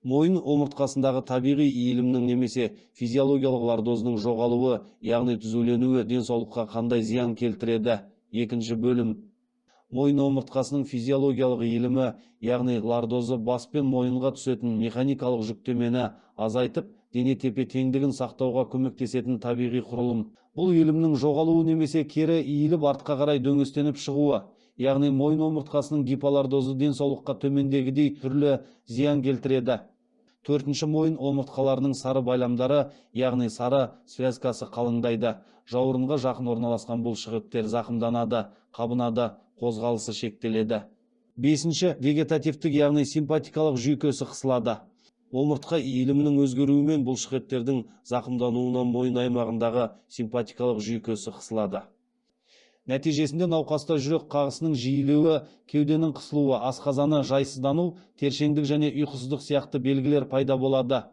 Мойын омыртқасындағы табиғи иілімнің немесе физиологиялық лордоздың жоғалуы, яғни түзуленуі денсаулыққа қандай зиян келтіреді? Екінші бөлім. Мойын омыртқасының физиологиялық иілімі, яғни лордозы бас пен мойынға түсетін механикалық жүктемені азайтып, дене тепе-теңдігін сақтауға көмектесетін табиғи құрылым. Бұл иілімнің жоғалуы немесе кері иіліп артқа қарай дөңестеніп шығуы, яғни мойын омыртқасының гиполордозы денсаулыққа төмендегідей түрлі зиян келтіреді. Төртінші, мойын омыртқаларының сары байламдары, яғни сары связкасы қалыңдайды. Жауырынға жақын орналасқан бұлшықеттер зақымданады, қабынады, қозғалысы шектеледі. Бесінші, вегетативтік, яғни симпатикалық жүйкесі қысылады. Омыртқа иілімінің өзгеруімен бұлшықеттердің зақымдануынан мойын аймағындағы симпатикалық жүйкесі қысылады. Нәтижесінде науқаста жүрек қағысының жиілеуі, кеуденің қысылуы, асқазаны жайсыздану, тершеңдік және ұйқысыздық сияқты белгілер пайда болады.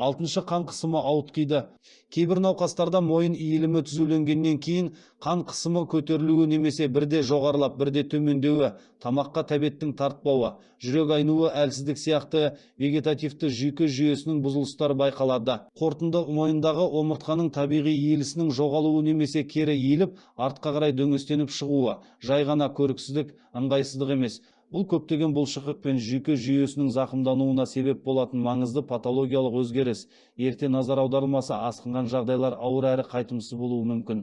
Алтыншы, қан қысымы ауытқиды. Кейбір науқастарда мойын иілімі түзуленгеннен кейін қан қысымы көтерілуі немесе бірде жоғарылап, бірде төмендеуі, тамаққа тәбеттің тартпауы, жүрек айнуы, әлсіздік сияқты вегетативті жүйке жүйесінің бұзылыстары байқалады. Қорытынды, мойындағы омыртқаның табиғи иілісінің жоғалуы немесе кері иіліп, артқа қарай дөңестеніп шығуы, жай ғана көріксіздік, ыңғайсыздық емес. Бұл көптеген бұлшықет пен жүйке жүйесінің зақымдануына себеп болатын маңызды патологиялық өзгеріс. Ерте назар аударылмаса, асқынған жағдайлар ауыр әрі қайтымсыз болуы мүмкін.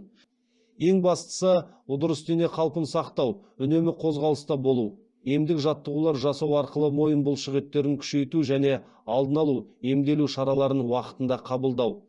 Ең бастысы, дұрыс дене қалпын сақтау, үнемі қозғалыста болу. Емдік жаттығулар жасау арқылы мойын бұлшықеттерін күшейту және алдын алу, емделу шараларын уақытында қабылдау.